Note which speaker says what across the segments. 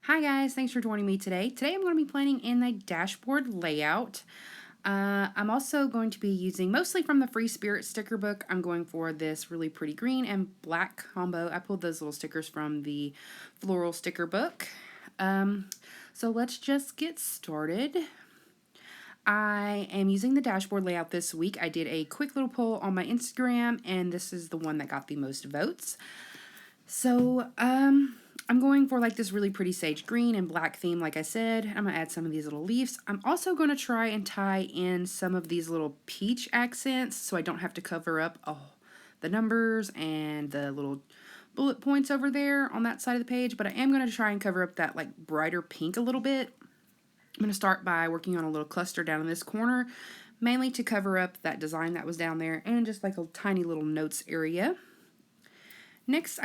Speaker 1: Hi guys, thanks for joining me today. Today I'm going to be planning in the dashboard layout. I'm also going to be using, mostly from the Free Spirit sticker book, I'm going for this really pretty green and black combo. I pulled those little stickers from the floral sticker book. So let's just get started. I am using the dashboard layout this week. I did a quick little poll on my Instagram, and this is the one that got the most votes. So, I'm going for like this really pretty sage green and black theme, like I said. I'm going to add some of these little leaves. I'm also going to try and tie in some of these little peach accents so I don't have to cover up the numbers and the little bullet points over there on that side of the page, but I am going to try and cover up that like brighter pink a little bit. I'm going to start by working on a little cluster down in this corner, mainly to cover up that design that was down there and just like a tiny little notes area. Next,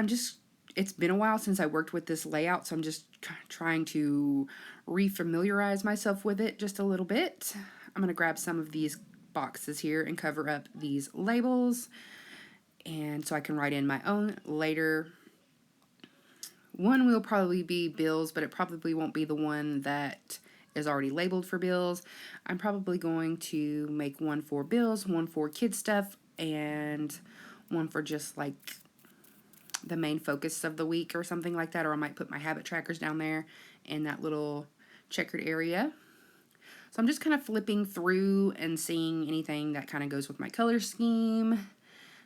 Speaker 1: it's been a while since I worked with this layout, so I'm just trying to refamiliarize myself with it just a little bit. I'm going to grab some of these boxes here and cover up these labels, and so I can write in my own later. One will probably be bills, but it probably won't be the one that is already labeled for bills. I'm probably going to make one for bills, one for kid stuff, and one for just like the main focus of the week or something like that, or I might put my habit trackers down there in that little checkered area. So I'm just kind of flipping through and seeing anything that kind of goes with my color scheme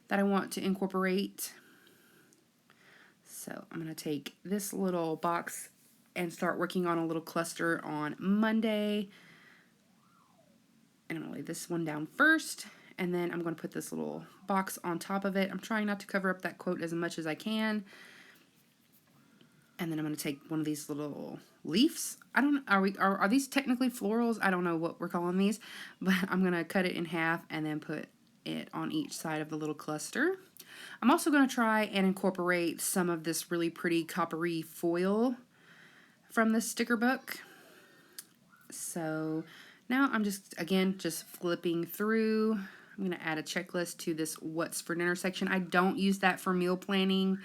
Speaker 1: that I want to incorporate. So I'm going to take this little box and start working on a little cluster on Monday. And I'm going to lay this one down first, and then I'm going to put this little box on top of it. I'm trying not to cover up that quote as much as I can. And then I'm going to take one of these little leaves. I don't know, are these technically florals? I don't know what we're calling these, but I'm going to cut it in half and then put it on each side of the little cluster. I'm also going to try and incorporate some of this really pretty coppery foil from the sticker book. So now I'm just flipping through. I'm going to add a checklist to this what's for dinner section. I don't use that for meal planning.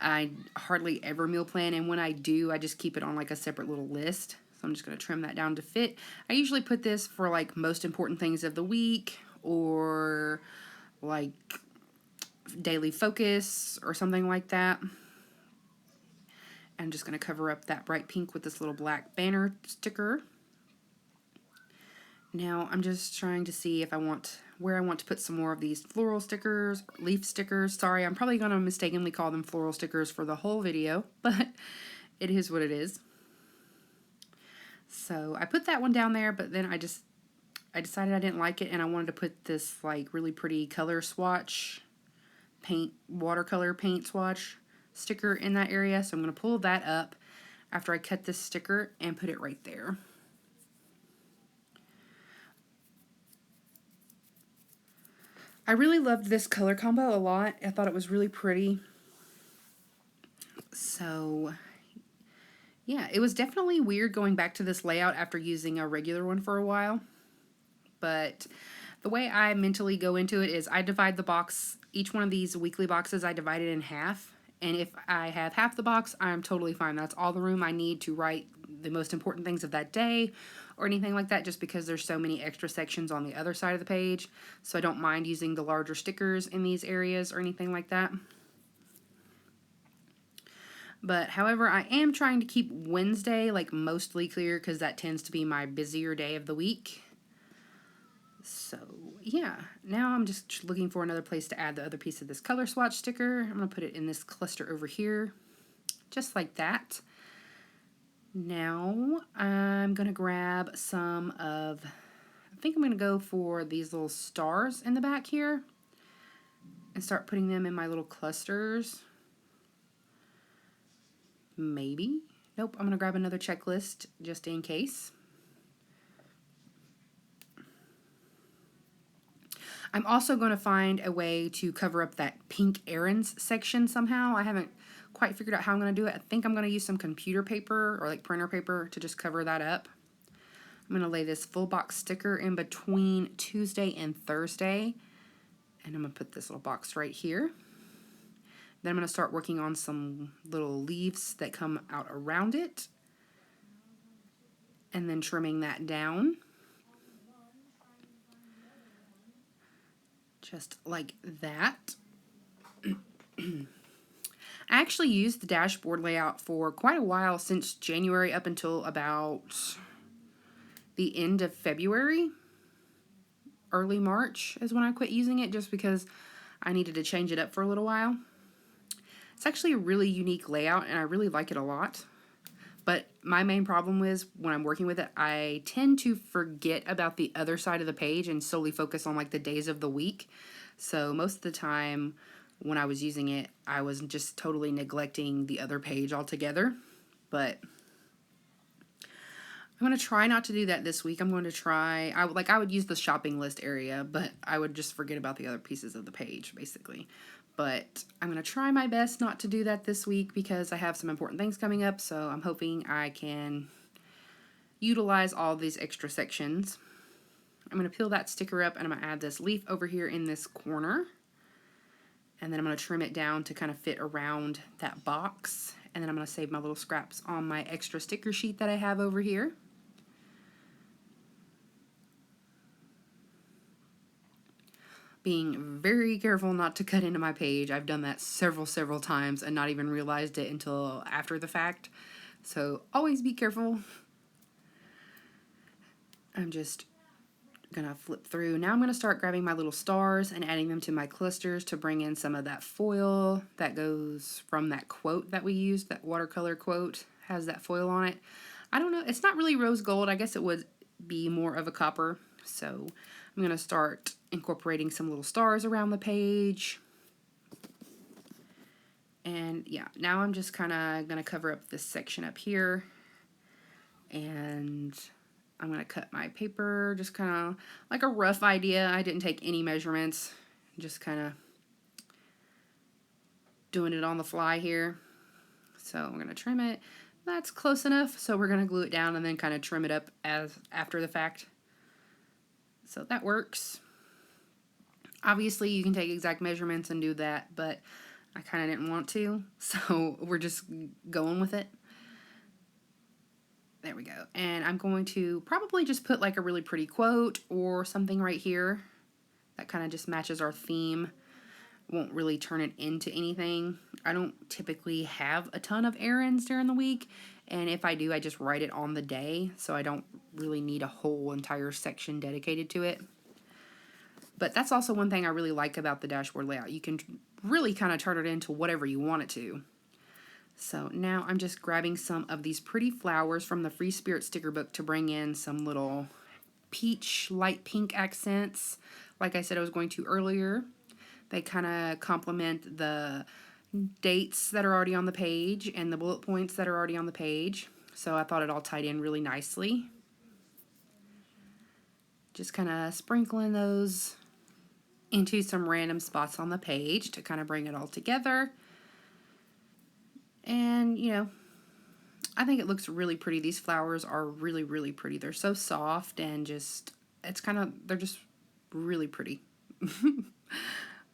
Speaker 1: I hardly ever meal plan, and when I do, I just keep it on like a separate little list. So I'm just going to trim that down to fit. I usually put this for like most important things of the week, or like daily focus or something like that. I'm just going to cover up that bright pink with this little black banner sticker. Now I'm just trying to see if where I want to put some more of these floral stickers, leaf stickers. Sorry, I'm probably going to mistakenly call them floral stickers for the whole video, but it is what it is. So I put that one down there, but then I decided I didn't like it, and I wanted to put this like really pretty color swatch, watercolor paint swatch sticker in that area. So I'm going to pull that up after I cut this sticker and put it right there. I really loved this color combo a lot. I thought it was really pretty. So yeah, it was definitely weird going back to this layout after using a regular one for a while. But the way I mentally go into it is I divide the box, each one of these weekly boxes, I divide it in half. And if I have half the box, I'm totally fine. That's all the room I need to write the most important things of that day or anything like that, just because there's so many extra sections on the other side of the page. So I don't mind using the larger stickers in these areas or anything like that. But however, I am trying to keep Wednesday like mostly clear because that tends to be my busier day of the week. So yeah, now I'm just looking for another place to add the other piece of this color swatch sticker. I'm going to put it in this cluster over here, just like that. Now I'm going to grab some of, I think I'm going to go for these little stars in the back here and start putting them in my little clusters. Maybe. Nope, I'm going to grab another checklist just in case. I'm also going to find a way to cover up that pink errands section somehow. I haven't quite figured out how I'm going to do it. I think I'm going to use some computer paper or like printer paper to just cover that up. I'm going to lay this full box sticker in between Tuesday and Thursday. And I'm going to put this little box right here. Then I'm going to start working on some little leaves that come out around it. and then trimming that down. Just like that. I actually used the dashboard layout for quite a while, since January up until about the end of February. Early March is when I quit using it, just because I needed to change it up for a little while. It's actually a really unique layout and I really like it a lot. But my main problem is when I'm working with it, I tend to forget about the other side of the page and solely focus on like the days of the week. So most of the time when I was using it, I was just totally neglecting the other page altogether. But I'm going to try not to do that this week. I'm going to try, I would use the shopping list area, but I would just forget about the other pieces of the page, basically. But I'm going to try my best not to do that this week because I have some important things coming up, so I'm hoping I can utilize all these extra sections. I'm going to peel that sticker up and I'm going to add this leaf over here in this corner. And then I'm going to trim it down to kind of fit around that box. And then I'm going to save my little scraps on my extra sticker sheet that I have over here. Being very careful not to cut into my page. I've done that several times and not even realized it until after the fact. So always be careful. I'm just gonna flip through. Now I'm gonna start grabbing my little stars and adding them to my clusters to bring in some of that foil that goes from that quote that we used. That watercolor quote has that foil on it. I don't know, it's not really rose gold. I guess it would be more of a copper. So I'm gonna start incorporating some little stars around the page. And yeah, now I'm just kind of gonna cover up this section up here, and I'm going to cut my paper, just kind of like a rough idea. I didn't take any measurements, just kind of doing it on the fly here. So I'm going to trim it. That's close enough, so we're going to glue it down and then kind of trim it up after the fact. So that works. Obviously, you can take exact measurements and do that, but I kind of didn't want to, so we're just going with it. There we go. And I'm going to probably just put like a really pretty quote or something right here that kind of just matches our theme. Won't really turn it into anything. I don't typically have a ton of errands during the week, and if I do, I just write it on the day, so I don't really need a whole entire section dedicated to it. But that's also one thing I really like about the dashboard layout. You can really kind of turn it into whatever you want it to. So now I'm just grabbing some of these pretty flowers from the Free Spirit sticker book to bring in some little peach, light pink accents. Like I said I was going to earlier. They kind of complement the dates that are already on the page and the bullet points that are already on the page. So I thought it all tied in really nicely. Just kind of sprinkling those into some random spots on the page to kind of bring it all together. And, you know, I think it looks really pretty. These flowers are really pretty. They're so soft and just, they're just really pretty.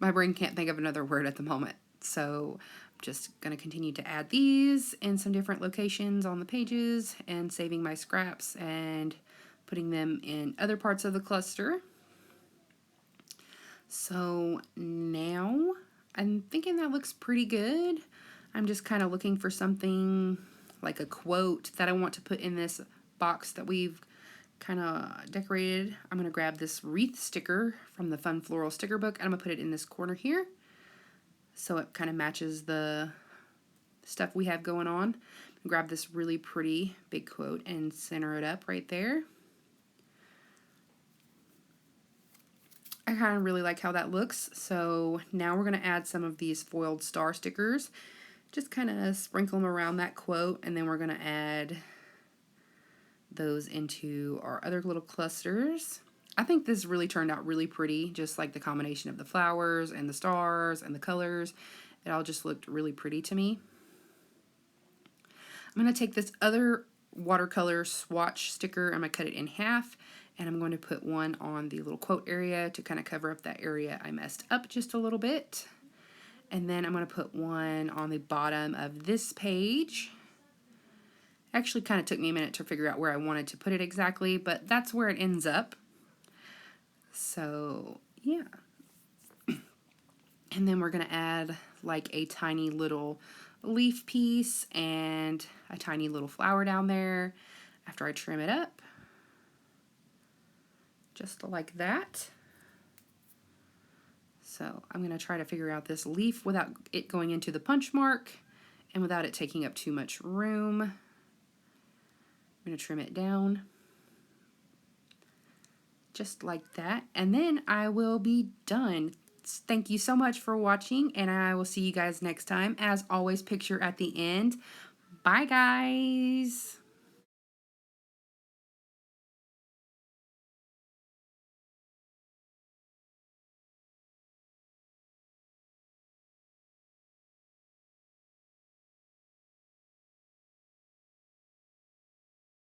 Speaker 1: My brain can't think of another word at the moment. So I'm just going to continue to add these in some different locations on the pages and saving my scraps and putting them in other parts of the cluster. So now I'm thinking that looks pretty good. I'm just kind of looking for something like a quote that I want to put in this box that we've kind of decorated. I'm going to grab this wreath sticker from the Fun Floral sticker book and I'm going to put it in this corner here so it kind of matches the stuff we have going on. Grab this really pretty big quote and center it up right there. I kind of really like how that looks. So now we're going to add some of these foiled star stickers. Just kind of sprinkle them around that quote, and then we're going to add those into our other little clusters. I think this really turned out really pretty, just like the combination of the flowers and the stars and the colors. It all just looked really pretty to me. I'm going to take this other watercolor swatch sticker, I'm going to cut it in half, and I'm going to put one on the little quote area to kind of cover up that area I messed up just a little bit. And then I'm going to put one on the bottom of this page. Actually kind of took me a minute to figure out where I wanted to put it exactly, but that's where it ends up. So yeah. And then we're going to add like a tiny little leaf piece and a tiny little flower down there after I trim it up. Just like that. So I'm going to try to figure out this leaf without it going into the punch mark and without it taking up too much room. I'm going to trim it down just like that, and then I will be done. Thank you so much for watching, and I will see you guys next time. As always, picture at the end. Bye, guys.